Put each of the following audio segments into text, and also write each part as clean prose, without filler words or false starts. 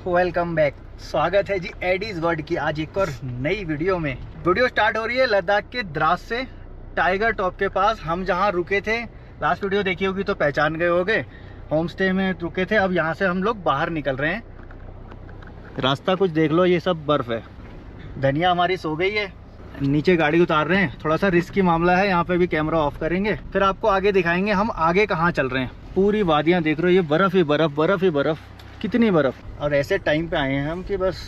Welcome back. स्वागत है जी Aedes world की आज एक और नई वीडियो में। वीडियो स्टार्ट हो रही है लद्दाख के द्रास से, टाइगर टॉप के पास। हम जहां रुके थे, लास्ट वीडियो देखी होगी तो पहचान गए होंगे, होम स्टे में रुके थे। अब यहां से हम लोग बाहर निकल रहे हैं। रास्ता कुछ देख लो, ये सब बर्फ है। धनिया हमारी सो गई है, नीचे गाड़ी उतार रहे हैं। थोड़ा सा रिस्की मामला है, यहाँ पे भी कैमरा ऑफ करेंगे, फिर आपको आगे दिखाएंगे हम आगे कहाँ चल रहे हैं। पूरी वादियाँ देख रहे हो, ये बर्फ ही बर्फ, बर्फ ही बर्फ, कितनी बर्फ। और ऐसे टाइम पे आए हैं हम कि बस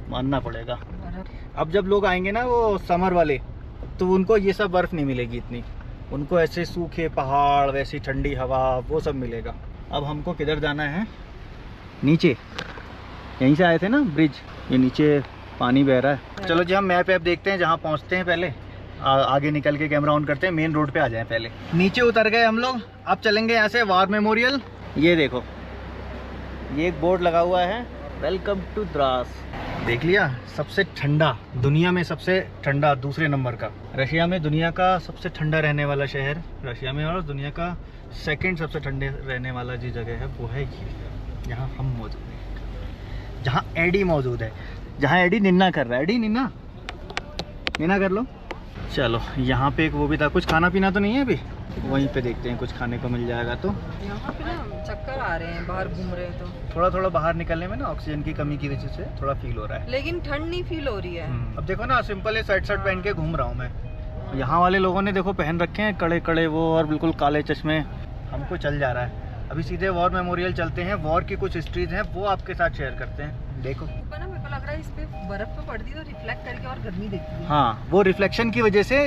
मानना पड़ेगा। अब जब लोग आएंगे ना वो समर वाले, तो उनको ये सब बर्फ नहीं मिलेगी इतनी। उनको ऐसे सूखे पहाड़, वैसी ठंडी हवा, वो सब मिलेगा। अब हमको किधर जाना है? नीचे। यहीं से आए थे ना ब्रिज, ये नीचे पानी बह रहा है। चलो जी हम मैप ऐप देखते हैं, जहाँ पहुँचते हैं पहले आगे निकल के कैमरा ऑन करते हैं। मेन रोड पे आ जाएं पहले। नीचे उतर गए हम लोग, अब चलेंगे यहाँ से वार मेमोरियल। ये देखो, ये एक बोर्ड लगा हुआ है, वेलकम टू द्रास। देख लिया, सबसे ठंडा दुनिया में, सबसे ठंडा दूसरे नंबर का रशिया में। दुनिया का सबसे ठंडा रहने वाला शहर रशिया में, और दुनिया का सेकंड सबसे ठंडे रहने वाला जो जगह है वो है ये, जहाँ हम मौजूद हैं, जहाँ एडी मौजूद है, जहाँ एडी निन्ना कर रहा है। एडी निन्ना निन्ना कर लो। चलो यहाँ पे एक वो भी था, कुछ खाना पीना तो नहीं है अभी, वहीं पे देखते हैं कुछ खाने को मिल जाएगा। तो यहाँ पे ना चक्कर आ रहे हैं, बाहर घूम रहे हैं तो थोड़ा थोड़ा बाहर निकलने में ना ऑक्सीजन की कमी की वजह से थोड़ा फील हो रहा है, लेकिन ठंड नहीं फील हो रही है। अब देखो ना, सिंपल है शर्ट पहन के घूम रहा हूँ मैं। यहाँ वाले लोगों ने देखो पहन रखे हैं कड़े कड़े वो, और बिल्कुल काले चश्मे। हमको चल जा रहा है। अभी सीधे वॉर मेमोरियल चलते हैं। वॉर की कुछ हिस्ट्रीज हैं, वो आपके साथ शेयर करते हैं। देखो ना, मेरे को लग रहा है इस पे बर्फ पे पड़ती तो रिफ्लेक्ट करके और गर्मी देती है। हाँ, वो रिफ्लेक्शन की वजह से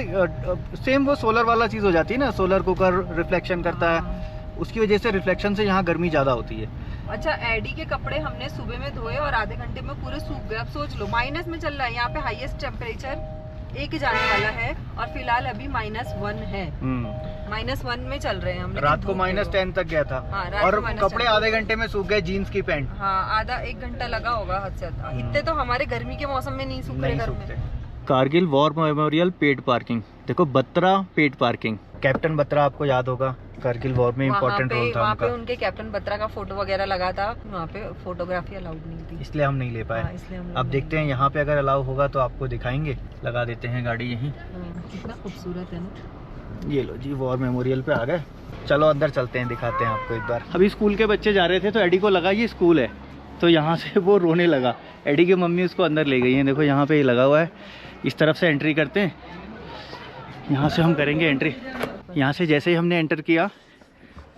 सेम वो सोलर वाला चीज़ हो जाती है ना, सोलर कुकर रिफ्लेक्शन करता है, उसकी वजह से रिफ्लेक्शन से यहाँ गर्मी ज़्यादा होती है। अच्छा, एडी के कपड़े हमने सुबह में धोए और आधे घंटे में पूरे सूख गए। अब सोच लो, माइनस में चल रहा है। यहाँ पे हाईएस्ट टेम्परेचर 1 जाने वाला है और फिलहाल अभी -1 है। -1 में चल रहे हैं हम। रात को -10 तक गया था। हाँ, और कपड़े आधे घंटे में सूख गए, जीन्स की पैंट। हाँ, आधा 1 घंटा लगा होगा हद से ज्यादा। इतने तो हमारे गर्मी के मौसम में नहीं सूख रहे घर में। Kargil war memorial paid parking, देखो Batra paid parking. Captain Batra आपको याद होगा, कारगिल वॉर में इम्पोर्टेंट रोल था वहाँ उनका। पे उनके कैप्टन बत्रा का फोटो वगैरह लगा था। वहाँ पे फोटोग्राफी अलाउड नहीं थी, इसलिए हम नहीं ले पाए। इसलिए हम अब देखते हैं यहाँ पे अगर अलाउ होगा तो आपको दिखाएंगे। लगा देते हैं गाड़ी यहीं। कितना खूबसूरत है ना। ये लो जी, वॉर मेमोरियल पे आ गए। चलो अंदर चलते हैं, दिखाते हैं आपको एक बार। अभी स्कूल के बच्चे जा रहे थे तो एडी को लगा ये स्कूल है, तो यहाँ से वो रोने लगा। एडी की मम्मी उसको अंदर ले गई है। देखो यहाँ पे ये लगा हुआ है, इस तरफ से एंट्री करते हैं। यहाँ से हम करेंगे एंट्री। यहाँ से जैसे ही हमने एंटर किया,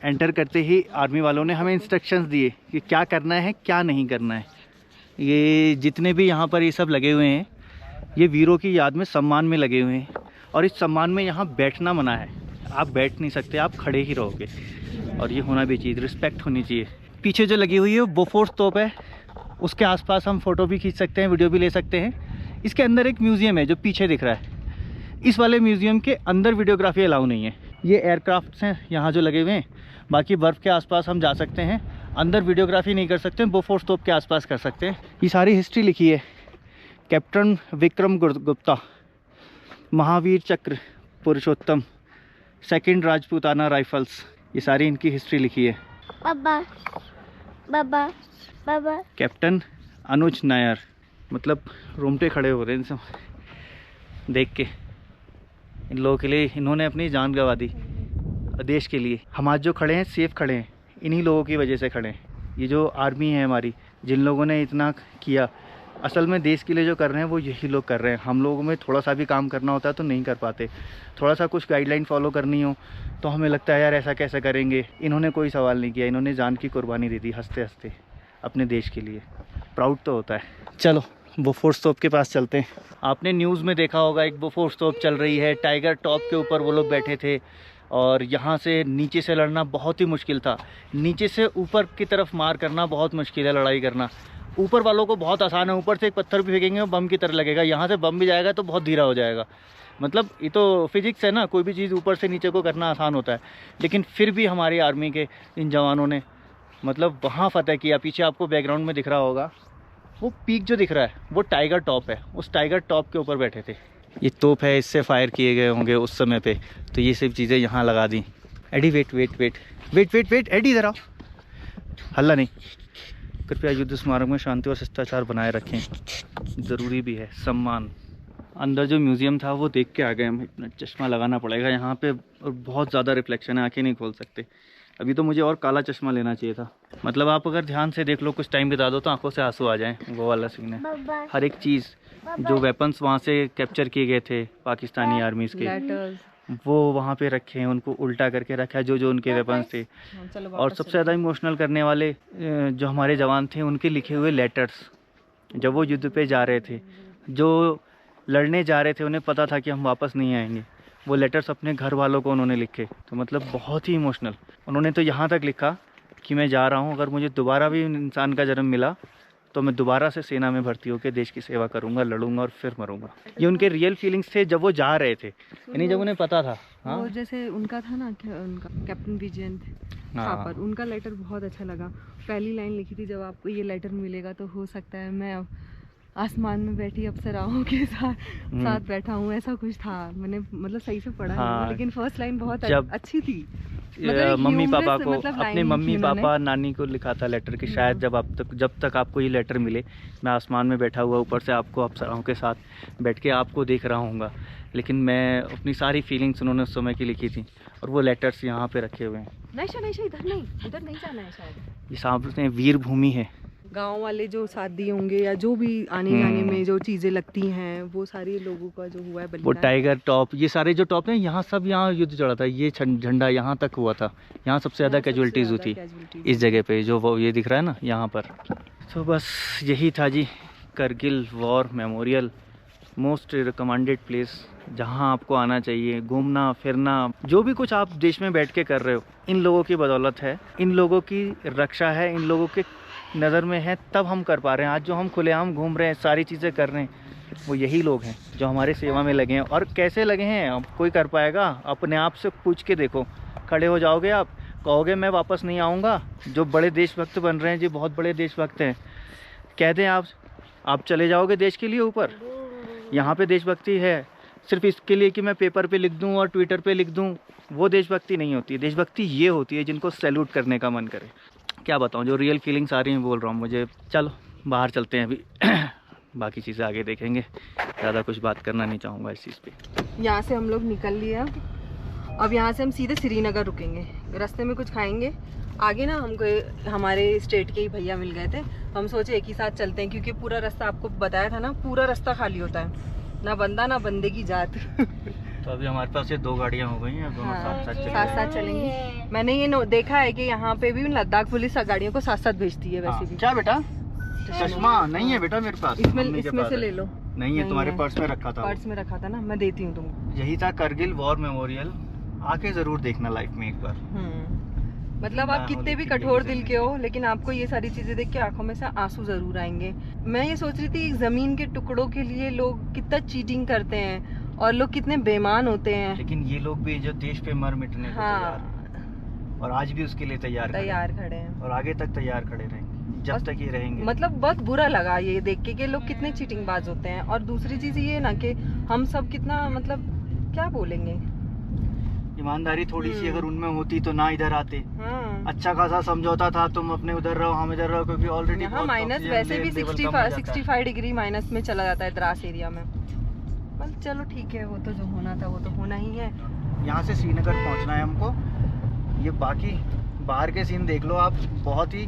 एंटर करते ही आर्मी वालों ने हमें इंस्ट्रक्शंस दिए कि क्या करना है क्या नहीं करना है। ये जितने भी यहाँ पर ये सब लगे हुए हैं, ये वीरों की याद में सम्मान में लगे हुए हैं, और इस सम्मान में यहाँ बैठना मना है। आप बैठ नहीं सकते, आप खड़े ही रहोगे, और ये होना भी चाहिए, रिस्पेक्ट होनी चाहिए। पीछे जो लगी हुई है वो बोफोर्स तोप है, उसके आसपास हम फ़ोटो भी खींच सकते हैं, वीडियो भी ले सकते हैं। इसके अंदर एक म्यूज़ियम है जो पीछे दिख रहा है। इस वाले म्यूज़ियम के अंदर वीडियोग्राफी अलाउ नहीं है। ये एयरक्राफ्ट्स हैं यहाँ जो लगे हुए हैं, बाकी बर्फ़ के आसपास हम जा सकते हैं, अंदर वीडियोग्राफी नहीं कर सकते। बोफोर्स तोप के आसपास कर सकते हैं। ये सारी हिस्ट्री लिखी है। कैप्टन विक्रम गुप्ता, महावीर चक्र पुरुषोत्तम, सेकंड राजपूताना राइफल्स, ये सारी इनकी हिस्ट्री लिखी है। बाबा बाबा बाबा कैप्टन अनुज नायर, मतलब रोमटे खड़े हो रहे हैं सब देख के। इन लोगों के लिए इन्होंने अपनी जान गंवा दी देश के लिए। हम आज जो खड़े हैं सेफ खड़े हैं, इन्हीं लोगों की वजह से खड़े हैं। ये जो आर्मी है हमारी, जिन लोगों ने इतना किया, असल में देश के लिए जो कर रहे हैं वो यही लोग कर रहे हैं। हम लोगों में थोड़ा सा भी काम करना होता है तो नहीं कर पाते। थोड़ा सा कुछ गाइडलाइन फॉलो करनी हो तो हमें लगता है यार ऐसा कैसे करेंगे। इन्होंने कोई सवाल नहीं किया, इन्होंने जान की कुर्बानी दे दी हंसते हंसते अपने देश के लिए। प्राउड तो होता है। चलो बोफोर्स तोप के पास चलते हैं। आपने न्यूज़ में देखा होगा एक बोफोर्स तोप चल रही है, टाइगर टॉप के ऊपर वो लोग बैठे थे, और यहाँ से नीचे से लड़ना बहुत ही मुश्किल था। नीचे से ऊपर की तरफ मार करना बहुत मुश्किल है, लड़ाई करना। ऊपर वालों को बहुत आसान है, ऊपर से एक पत्थर भी फेंकेंगे वो बम की तरह लगेगा। यहाँ से बम भी जाएगा तो बहुत धीरा हो जाएगा। मतलब ये तो फिजिक्स है ना, कोई भी चीज़ ऊपर से नीचे को करना आसान होता है, लेकिन फिर भी हमारी आर्मी के इन जवानों ने मतलब वहाँ फतेह किया। पीछे आपको बैकग्राउंड में दिख रहा होगा वो पीक जो दिख रहा है वो टाइगर टॉप है। उस टाइगर टॉप के ऊपर बैठे थे। ये तोप है, इससे फायर किए गए होंगे उस समय पे, तो ये सब चीज़ें यहाँ लगा दी। Eddie wait wait wait wait wait wait Eddie इधर आओ, हल्ला नहीं। कृपया युद्ध स्मारक में शांति और शिष्टाचार बनाए रखें, ज़रूरी भी है सम्मान। अंदर जो म्यूज़ियम था वो देख के आ गए हम। इतना चश्मा लगाना पड़ेगा यहाँ पे, और बहुत ज़्यादा रिफ्लेक्शन है, आंखें नहीं खोल सकते। अभी तो मुझे और काला चश्मा लेना चाहिए था। मतलब आप अगर ध्यान से देख लो, कुछ टाइम बिता दो तो आंखों से आंसू आ जाएं, वो वाला सीन है। हर एक चीज़, जो वेपन्स वहाँ से कैप्चर किए गए थे पाकिस्तानी आर्मीज़ के, वो वहाँ पे रखे हैं, उनको उल्टा करके रखा है, जो उनके वेपन्स थे। और सबसे ज़्यादा इमोशनल करने वाले जो हमारे जवान थे, उनके लिखे हुए लेटर्स, जब वो युद्ध पे जा रहे थे, जो लड़ने जा रहे थे, उन्हें पता था कि हम वापस नहीं आएंगे, वो लेटर्स अपने घर वालों को उन्होंने लिखे। तो मतलब बहुत ही इमोशनल। उन्होंने तो यहाँ तक लिखा कि मैं जा रहा हूँ, अगर मुझे दोबारा भी इंसान का जन्म मिला तो मैं दोबारा से सेना में भर्ती होकर देश की सेवा करूँगा, लड़ूंगा और फिर मरूंगा। ये उनके रियल फीलिंग्स थे जब वो जा रहे थे, यानी जब उन्हें पता था। हाँ, वो जैसे उनका था ना, उनका कैप्टन विजयंत थापर, उनका लेटर बहुत अच्छा लगा। पहली लाइन लिखी थी, जब आपको ये लेटर मिलेगा तो हो सकता है मैं आसमान में बैठी अप्सराओं के साथ बैठा हूँ, ऐसा कुछ था। मैंने मतलब सही से पढ़ा नहीं, लेकिन फर्स्ट लाइन बहुत अच्छी थी। मतलब मम्मी पापा को, अपने मम्मी पापा नानी को लिखा था लेटर कि शायद जब तक आपको ये लेटर मिले, मैं आसमान में बैठा हुआ ऊपर से आपको अप्सराओं के साथ बैठ के आपको देख रहा हूँगा। लेकिन मैं अपनी सारी फीलिंग्स उन्होंने उस समय की लिखी थी, और वो लेटर्स यहाँ पे रखे हुए हैं। नहीं, इधर नहीं जाना है शायद। ये सामने वीर भूमि है। गांव वाले जो साथ दिए होंगे, या जो भी आने जाने में जो चीज़ें लगती हैं, वो सारे लोगों का जो हुआ है बलिदान। वो टाइगर टॉप, ये सारे जो टॉप हैं, यहाँ सब, यहाँ युद्ध चला था, ये झंडा यहाँ तक हुआ था। यहाँ सबसे ज़्यादा कैजुअलिटीज़ हुई थी इस जगह पे, जो वो ये दिख रहा है ना यहाँ पर। तो बस यही था जी, Kargil war memorial, most recommended place, जहाँ आपको आना चाहिए। घूमना फिरना, जो भी कुछ आप देश में बैठ के कर रहे हो, इन लोगों की बदौलत है, इन लोगों की रक्षा है, इन लोगों के नज़र में है, तब हम कर पा रहे हैं। आज जो हम खुलेआम घूम रहे हैं, सारी चीज़ें कर रहे हैं, वो यही लोग हैं जो हमारे सेवा में लगे हैं। और कैसे लगे हैं, अब कोई कर पाएगा? अपने आप से पूछ के देखो। खड़े हो जाओगे आप, कहोगे मैं वापस नहीं आऊँगा। जो बड़े देशभक्त बन रहे हैं जी, बहुत बड़े देशभक्त हैं, कह दें आप चले जाओगे देश के लिए ऊपर? यहाँ पे देशभक्ति है सिर्फ इसके लिए कि मैं पेपर पे लिख दूँ और ट्विटर पे लिख दूँ, वो देशभक्ति नहीं होती है। देशभक्ति ये होती है जिनको सैल्यूट करने का मन करे। क्या बताऊँ, जो रियल फीलिंग्स आ रही हैं बोल रहा हूँ मुझे। चलो बाहर चलते हैं अभी बाकी चीज़ें आगे देखेंगे, ज़्यादा कुछ बात करना नहीं चाहूँगा इस चीज़ पे। यहाँ से हम लोग निकल लिया, अब यहाँ से हम सीधे श्रीनगर रुकेंगे, रास्ते में कुछ खाएंगे। आगे ना हमको हमारे स्टेट के ही भैया मिल गए थे, हम सोचे एक ही साथ चलते हैं, क्योंकि पूरा रास्ता आपको बताया था ना, पूरा रास्ता खाली होता है, ना बंदा ना बंदे की जात। तो अभी हमारे पास ये 2 गाड़ियाँ हो गई हैं, दोनों साथ चलेंगे। मैंने ये देखा है कि यहाँ पे भी लद्दाख पुलिस गाड़ियों को साथ साथ भेजती है। वैसे भी क्या बेटा, चश्मा नहीं है बेटा मेरे पास? इसमें से ले लो। नहीं है, तुम्हारे पर्स में रखा था। पर्स में रखा था ना, मैं देती हूँ तुमको। यही था करगिल वॉर मेमोरियल, आके जरूर देखना लाइफ में एक बार। मतलब आप कितने भी कठोर दिल के हो, लेकिन आपको ये सारी चीजें देख के आंखों में से आंसू जरूर आएंगे। मैं ये सोच रही थी, जमीन के टुकड़ों के लिए लोग कितना चीटिंग करते हैं और लोग कितने बेईमान होते हैं, लेकिन ये लोग भी जो देश पे मर मिटने को तैयार, और आज भी उसके लिए तैयार खड़े हैं, और आगे तक तैयार खड़े रहेंगे जब तक ये रहेंगे। मतलब बहुत बुरा लगा ये देख के लोग कितने चीटिंग बाज होते हैं। और दूसरी चीज ये ना कि हम सब कितना, मतलब क्या बोलेंगे, ईमानदारी थोड़ी सी अगर उनमें होती तो ना इधर आते। अच्छा खासा समझौता था, तुम अपने उधर रहो हम इधर रहो, क्योंकि ऑलरेडी यहाँ माइनस वैसे भी 65 डिग्री माइनस में चला जाता है द्रास एरिया में। पर चलो ठीक है, वो तो जो होना था वो तो होना ही है। यहाँ से श्रीनगर पहुँचना है हमको। ये बाकी बाहर के सीन देख लो आप, बहुत ही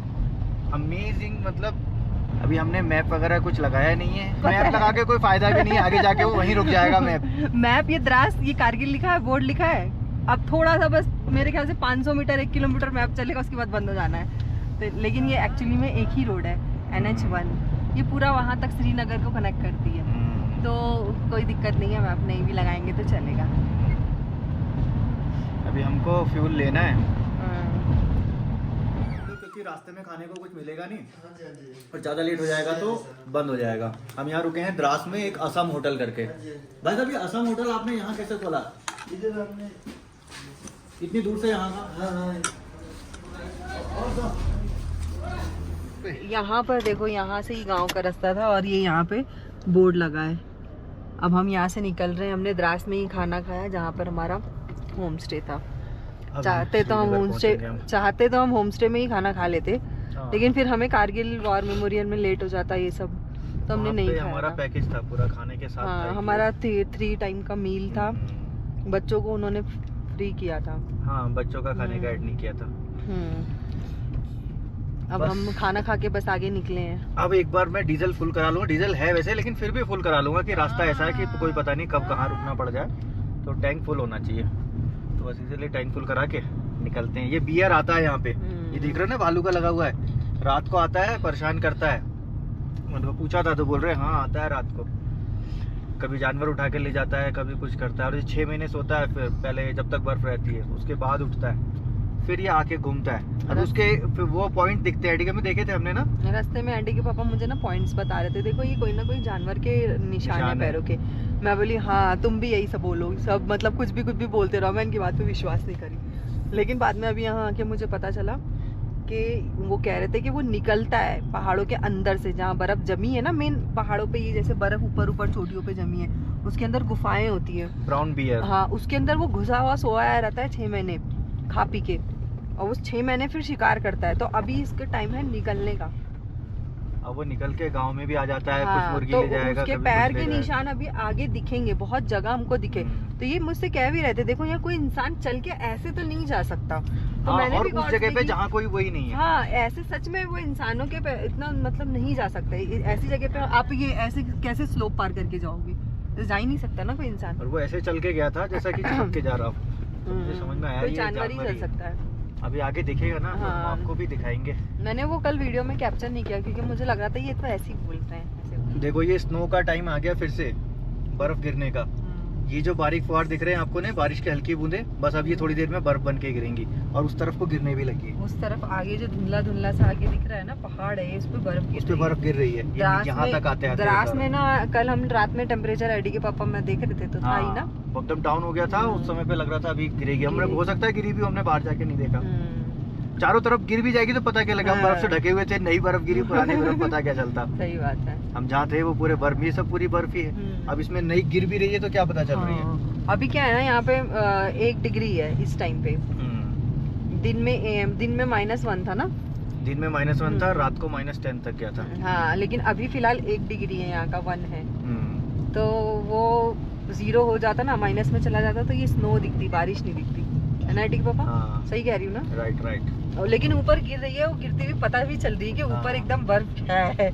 अमेजिंग। मतलब अभी हमने मैप वगैरह कुछ लगाया नहीं है, मैप लगा के कोई फायदा भी नहीं है, आगे जाके वो वहीं रुक जाएगा मैप। ये द्रास, ये कारगिल लिखा है, बोर्ड लिखा है। अब थोड़ा सा बस मेरे ख्याल से 500 मीटर 1 किलोमीटर मैप चलेगा, उसके बाद बंद हो जाना है। तो लेकिन ये एक्चुअली में एक ही रोड है, NH1, ये पूरा वहाँ तक श्रीनगर को कनेक्ट करती है। तो कोई दिक्कत नहीं है, मैप नहीं भी लगाएंगे तो चलेगा। अभी हमको फ्यूल लेना है, क्योंकि रास्ते में खाने को कुछ मिलेगा नहीं, और ज़्यादा लेट हो जाएगा तो बंद हो जाएगा। हम यहाँ रुके हैं द्रास में, एक असम होटल करके। भाई साहब, ये असम होटल आपने यहाँ कैसे खोला? इतनी दूर से यहाँ यहाँ पर देखो, यहाँ से ही गांव का रास्ता था और ये यहाँ पे बोर्ड लगा है। अब हम यहाँ से निकल रहे हैं। हमने द्रास में ही खाना खाया जहाँ पर हमारा होम स्टे था। चाहते तो हम होम स्टे में ही खाना खा लेते, हाँ। लेकिन फिर हमें कारगिल वॉर मेमोरियल में लेट हो जाता है ये सब, तो हमने वहाँ नहीं पे खाया हमारा था। पैकेज था पूरा खाने के साथ था हाँ ये। हमारा 3 टाइम का मील था, बच्चों को उन्होंने फ्री किया था। हाँ बच्चों का खाने का ऐड नहीं किया था। अब बस। हम खाना खा के बस आगे निकले हैं। अब एक बार मैं डीजल फुल करा लूंगा, डीजल है वैसे लेकिन फिर भी फुल करा लूंगा कि रास्ता ऐसा है कि कोई पता नहीं कब कहाँ रुकना पड़ जाए, तो टैंक फुल होना चाहिए। तो बस इसीलिए टैंक फुल करा के निकलते हैं। ये बियर आता है यहाँ पे, ये दिख रहा है ना भालू का लगा हुआ है, रात को आता है परेशान करता है। मतलब पूछा था तो बोल रहे हाँ आता है रात को, कभी जानवर उठा के ले जाता है, कभी कुछ करता है। और ये 6 महीने सोता है, फिर पहले जब तक बर्फ रहती है उसके बाद उठता है, फिर ये आके घूमता है। अब उसके फिर वो पॉइंट दिखते हैं, में देखे थे हमने ना रास्ते में आंटी के पापा मुझे ना पॉइंट्स बता रहे थे, देखो ये कोई ना कोई जानवर के निशान है पैरों के। मैं बोली हाँ तुम भी यही सब बोलो, सब मतलब कुछ भी बोलते रहो, मैं इनकी बात पे विश्वास नहीं करी। लेकिन बाद में अभी यहाँ आके मुझे पता चला कि वो कह रहे थे कि वो निकलता है पहाड़ों के अंदर से, जहाँ बर्फ जमी है ना मेन पहाड़ों पे, ये जैसे बर्फ ऊपर चोटियों पे जमी है, उसके अंदर गुफाएं होती है, ब्राउन बियर। हाँ उसके अंदर वो घुसा हुआ सोया रहता है 6 महीने खा पी के, और उस 6 महीने फिर शिकार करता है। तो अभी इसका टाइम है निकलने का। अब वो निकल के गांव में भी आ जाता है, हाँ, कुछ मुर्गी तो ले जाएगा, उसके कभी पैर कुछ ले के जाएगा। निशान अभी आगे दिखेंगे, बहुत जगह हमको दिखे। तो ये मुझसे कह भी रहे थे देखो यहाँ कोई इंसान चल के ऐसे तो नहीं जा सकता, तो हाँ, मैंने और भी उस गौर जगह की पे कि- जहाँ कोई वही नहीं है। हाँ ऐसे सच में वो इंसानों के इतना मतलब नहीं जा सकते, ऐसी जगह पे आप ये ऐसे कैसे स्लोप पार करके जाओगे, तो जा ही नहीं सकता ना कोई इंसान। और वो ऐसे चल के गया था जैसा कि छुप के जा रहा हूँ। मुझे समझ में आया कोई ये जानवर ही चल सकता है। अभी आगे दिखेगा ना तो हाँ। हम आपको भी दिखाएंगे। मैंने वो कल वीडियो में कैप्चर नहीं किया क्योंकि मुझे लग रहा था ये तो ऐसे ही बोल रहे हैं ऐसे। देखो ये स्नो का टाइम आ गया फिर से, बर्फ गिरने का। ये जो बारीक फुहार दिख रहे हैं आपको ने, बारिश की हल्की बूंदे, बस अब ये थोड़ी देर में बर्फ बन के गिरेंगी और उस तरफ को गिरने भी लगी है। उस तरफ आगे जो धुंधला सा आगे दिख रहा है ना पहाड़ है, इस पे बर्फ गिर उस पे रही है। बर्फ गिर रही है, ये द्रास यहाँ में- तक आते आते द्रास में ना कल हम रात में टेम्परेचर आईडी के पापा मैं देख रहे थे तो था ही ना। एकदम डाउन हो गया था, उस समय पे लग रहा था अभी गिरेगी। हमने हो सकता है गिरी भी, हमने बाहर जाके नहीं देखा। चारों तरफ गिर भी जाएगी तो पता क्या लगा, हम बर्फ से ढके हुए थे, नई बर्फ गिरी, पुरानी बर्फ पता क्या चलता। सही बात है। हम जहाँ थे वो पूरे बर्फ, ये सब पूरी बर्फ ही है। अब इसमें नई गिर भी रही है तो क्या पता चल रही है। हाँ। अभी क्या है ना यहाँ पे 1 डिग्री है इस टाइम पे, दिन में -1 था ना, दिन में -1 था, रात को -10 तक गया था। हाँ लेकिन अभी फिलहाल 1 डिग्री है, यहाँ का 1 है। तो वो 0 हो जाता ना, माइनस में चला जाता तो ये स्नो दिखती, बारिश नहीं दिखती है ना आंटी के पापा। हाँ। सही कह रही हूँ ना। राइट। और लेकिन ऊपर गिर रही है, वो गिरती हुई पता भी चल रही है कि ऊपर हाँ। एकदम बर्फ है।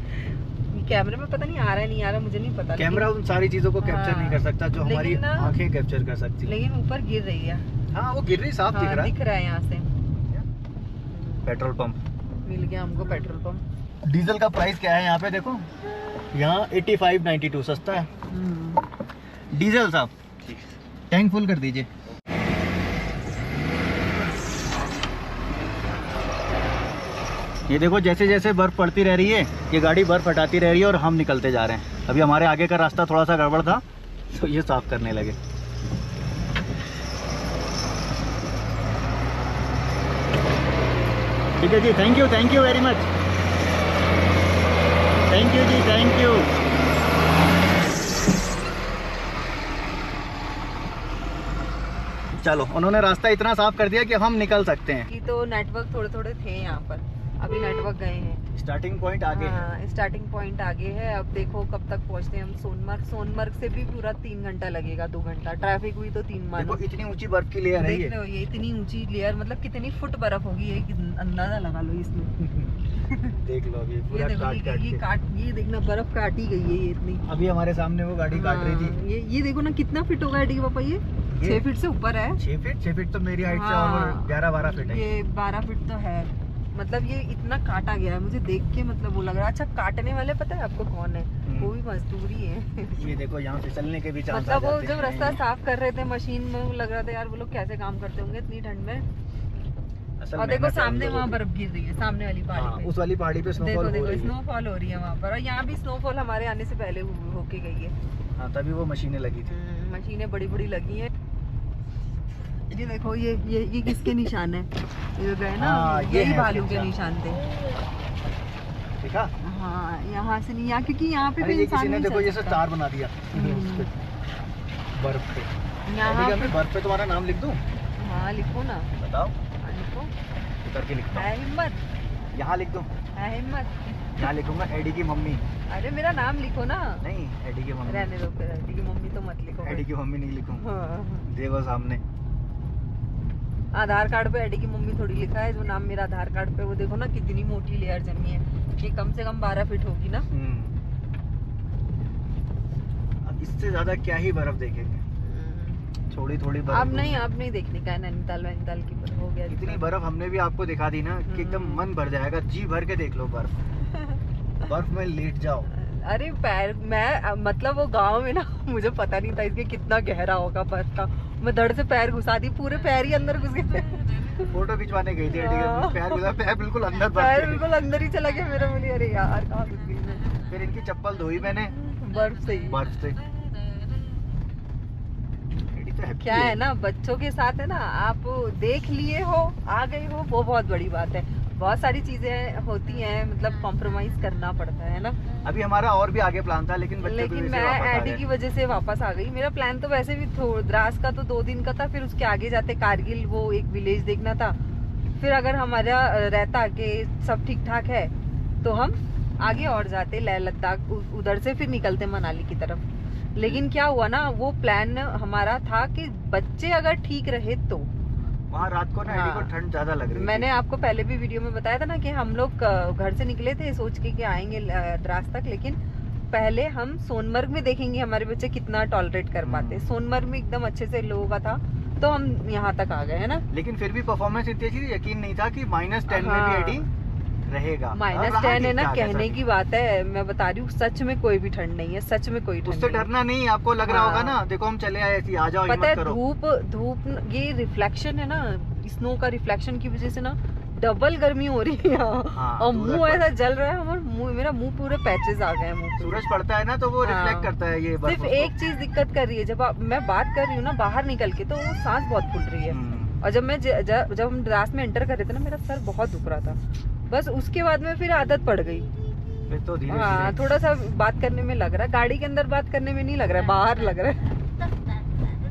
कैमरे में पता नहीं आ रहा है नहीं आ रहा मुझे नहीं पता, कैमरा उन सारी चीजों को कैप्चर हाँ। नहीं कर सकता जो हमारी लेकिन ना- आंखें कैप्चर कर सकती हैं। लेकिन ऊपर गिर रही है। हाँ वो गिर रही, साफ दिख रहा है। दिख रहा है यहाँ से। पेट्रोल पंप, मिल गया हमको पेट्रोल पंप। डीजल का प्राइस क्या है यहाँ पे देखो, यहाँ 85.92 सस्ता है डीजल साहब। टैंक फुल कर दीजिए। ये देखो जैसे जैसे बर्फ पड़ती रह रही है ये गाड़ी बर्फ हटाती रह रही है और हम निकलते जा रहे हैं। अभी हमारे आगे का रास्ता थोड़ा सा गड़बड़ था तो ये साफ करने लगे। ठीक है जी, thank you very much, thank you जी, थैंक यू। चलो उन्होंने रास्ता इतना साफ कर दिया कि हम निकल सकते हैं। कि तो नेटवर्क थोड़े थोड़े थे यहाँ पर, अभी नेटवर्क गए हैं। स्टार्टिंग पॉइंट आगे है। हाँ, स्टार्टिंग पॉइंट आगे है। अब देखो कब तक पहुँचते हैं हम सोनमर्ग। सोनमर्ग से भी पूरा 3 घंटा लगेगा, 2 घंटा। ट्रैफिक हुई तो 3 मानो। देखो इतनी ऊंची बर्फ की लेयर है देख लो ये इतनी ऊंची लेयर, मतलब कितनी फुट बर्फ होगी ये, अंदाजा लगा लो इसमें। देख लो अभी ये पूरा देखो ये देखना बर्फ काटी गई है ये इतनी। अभी हमारे सामने वो गाड़ी काट रही थी। हाँ, ये देखो ना कितना फिट होगा आंटी के पापा, ये 6 फीट से ऊपर है। 6 फीट तो मेरी हाइट से हाँ, और 11-12 फीट है। ये 12 फीट तो है। मतलब ये इतना काटा गया है, मुझे देख के मतलब वो लग रहा है। अच्छा काटने वाले पता है आपको कौन है? वो भी मजदूरी है। ये देखो यहाँ फिसलने के भी चांस मतलब वो जब रास्ता साफ कर रहे थे मशीन में, वो लग रहा था यार वो लोग कैसे काम करते होंगे इतनी ठंड में। और देखो सामने वहाँ बर्फ गिर रही है, सामने वाली पहाड़ी पे। उस वाली पहाड़ी पे देखो स्नोफॉल हो देखो रही है। स्नोफॉल हो रही है वहाँ पर, और यहाँ भी स्नोफॉल हमारे आने से पहले होके गई है। हाँ तभी वो मशीनें लगी थी। मशीनें बड़ी बड़ी लगी हैं। ये देखो ये किसके निशान है? ये गए ना, हाँ, ये यही है भालू इसके के निशान थे। देखा? हाँ यहाँ से नहीं, यहाँ क्योंकि यहाँ पे अरे भी ये इंसान किसी ने नहीं देखो चल ये सकता। स्टार बना दिया बर्फ पे। यहाँ अभी पे बर्फ पे तुम्हारा नाम लिख दूं? हाँ लिखो ना। बताओ, हाँ, लिखो। करके लिखता हूँ। है हिम्मत। यहाँ लिख दूँ? हिम्मत। यहाँ लिखूंगा एडी की मम्मी। अरे मेरा नाम लिखो ना। नहीं, एडी की मम्मी। रहने दो फिर, एडी की मम्मी तो मत लिखो। एडी की मम्मी नहीं लिखूंगा। हाँ। देखो सामने आधार कार्ड पे एडी की मम्मी थोड़ी लिखा है, जो नाम मेरा आधार कार्ड पे, वो देखो ना कितनी मोटी लेयर जमी है। ये कम से कम 12 फीट होगी ना। अब इससे ज्यादा क्या ही बर्फ देखेंगे। थोड़ी थोड़ी बर्फ। अब नहीं देखने का है नैनीताल वैनीताल की बर्फ हो गया। इतनी बर्फ हमने भी आपको दिखा दी ना कि एकदम मन भर जाएगा। जी भर के देख लो बर्फ। बर्फ में लेट जाओ। अरे पैर, मैं मतलब वो गांव में ना मुझे पता नहीं था इसके कितना गहरा होगा बर्फ का। मैं धड़ से पैर घुसा दी, पूरे पैर ही अंदर घुस गए। फोटो खिंचवाने गई थी एडी के, पैर बिल्कुल अंदर पैर बिल्कुल अंदर ही चला गया मेरा। बोली अरे यार कहाँ घुस गई मैं। फिर इनकी चप्पल धोई मैंने बर्फ से ही। बर्फ से। क्या है ना, बच्चों के साथ है ना, आप देख लिए हो, आ गए हो, वो बहुत बड़ी बात है। बहुत सारी चीजें होती हैं, मतलब कॉम्प्रोमाइज करना पड़ता है ना। अभी हमारा और भी आगे प्लान था, लेकिन मैं एडी की वजह से वापस आ गई। मेरा प्लान तो वैसे भी द्रास का तो 2 दिन का था, फिर उसके आगे जाते कारगिल वो एक विलेज देखना था। फिर अगर हमारा रहता कि सब ठीक ठाक है तो हम आगे और जाते लेह लद्दाख, उधर से फिर निकलते मनाली की तरफ। लेकिन क्या हुआ ना, वो प्लान हमारा था कि बच्चे अगर ठीक रहे तो वहाँ रात को ना एडी को ठंड ज्यादा लग रही थी। मैंने आपको पहले भी वीडियो में बताया था ना कि हम लोग घर से निकले थे सोच के कि आएंगे द्रास तक, लेकिन पहले हम सोनमर्ग में देखेंगे हमारे बच्चे कितना टॉलरेट कर पाते। सोनमर्ग में एकदम अच्छे से लोगों का था, तो हम यहाँ तक आ गए है ना। लेकिन फिर भी परफॉर्मेंस इतनी अच्छी थी, यकीन नहीं था कि -10 में भी एडी रहेगा। -10 है ना, कहने की बात है। मैं बता रही हूँ, सच में कोई भी ठंड नहीं है, सच में कोई ठंड उससे डरना नहीं। आपको लग रहा होगा ना, देखो हम चले आए ऐसी, आ जाओ, पता है, करो। धूप ये रिफ्लेक्शन है ना, स्नो का रिफ्लेक्शन की वजह से ना डबल गर्मी हो रही है। और मुंह ऐसा जल रहा है, हमारा मेरा मुंह पूरे पैचेस आ गए हैं मुंह। सूरज पड़ता है ना तो वो रिफ्लेक्ट करता है ये। सिर्फ एक चीज दिक्कत कर रही है, जब मैं बात कर रही हूँ ना बाहर निकल के, तो वो सांस बहुत फूल रही है। और जब हम द्रास में एंटर कर रहे थे ना, मेरा सर बहुत दुख रहा था। बस उसके बाद में फिर आदत पड़ गई। फिर तो धीरे हाँ, थोड़ा सा बात करने में लग रहा है, गाड़ी के अंदर बात करने में नहीं लग रहा है, बाहर लग रहा है।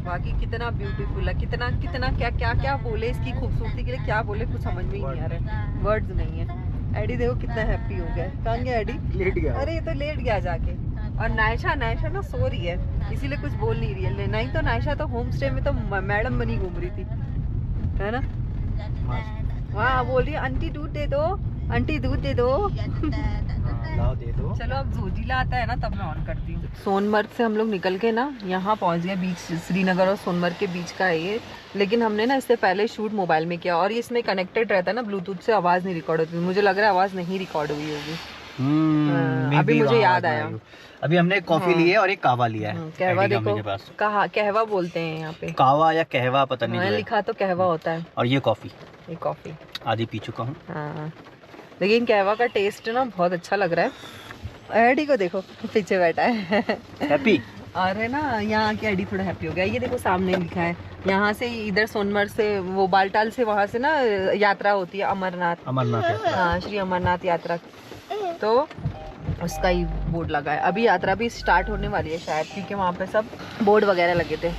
बाकी कितना ब्यूटीफुल है, कितना कितना क्या क्या क्या बोले इसकी खूबसूरती के लिए, क्या बोले कुछ समझ में ही नहीं आ रहा है, वर्ड्स नहीं है। एडी देखो कितना हैप्पी हो गया। कहाँ गया एडी? लेट गया। अरे ये तो लेट गया जाके। और नायशा ना सो रही है, इसीलिए कुछ बोल नहीं रही है। नहीं तो नायशा तो होम स्टे में तो मैडम बनी घूम रही थी, है ना। वहाँ बोल रही है आंटी दूध दे दो, आंटी दूध दे दो। लाओ दे दो। चलो अब जोजिला आता है ना तब मैं ऑन करती हूँ। सोनमर्ग से हम लोग निकल के ना यहाँ पहुँच गए। बीच श्रीनगर और सोनमर्ग के बीच का है ये, लेकिन हमने ना इससे पहले शूट मोबाइल में किया, और ये इसमें कनेक्टेड रहता है ना ब्लूटूथ से, आवाज़ नहीं रिकॉर्ड होती। मुझे लग रहा है आवाज़ नहीं रिकॉर्ड हुई होगी। अभी मुझे याद आया। अभी हमने एक कॉफी ली है और एक कहवा लिया है। कहवा देखो, कहवा बोलते हैं यहाँ पे, कहवा या कहवा पता नहीं, लिखा तो कहवा होता है। और ये कॉफी, ये कॉफी आधी पी चुका हूँ। हाँ, लेकिन कहवा का टेस्ट ना बहुत अच्छा लग रहा है। एडी को देखो पीछे बैठा है हैप्पी। और है ना, यहाँ की एडी थोड़ा हैप्पी हो गया। ये देखो सामने लिखा है, यहाँ से इधर सोनमर्ग से वो बालटाल से वहाँ से ना यात्रा होती है अमरनाथ। हाँ, श्री अमरनाथ यात्रा, तो उसका ही बोर्ड लगा है। अभी यात्रा भी स्टार्ट होने वाली है शायद, क्योंकि वहाँ पे सब बोर्ड वगैरह लगे थे।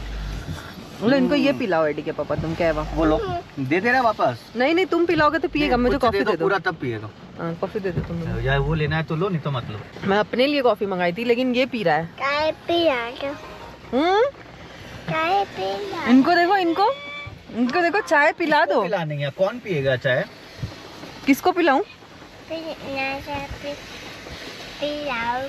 बोलो इनको ये पिलाओ एडी के पापा, तुम कहवा। बोलो दे दे रहा वापस। नहीं तुम पिलाओगे तो पिएगा, मुझे कॉफी दे दो पूरा, तब पिएगा। कॉफी दे दो तुम। या वो लेना है तो लो, नहीं तो मत लो। मैं अपने लिए कॉफी मंगाई थी, लेकिन ये पी रहा है। चाय पिला दो। चाय पिला। इनको देखो चाय पिला दो। पिलाने है, कौन पिएगा चाय? किसको पिलाऊं? पिलाओ।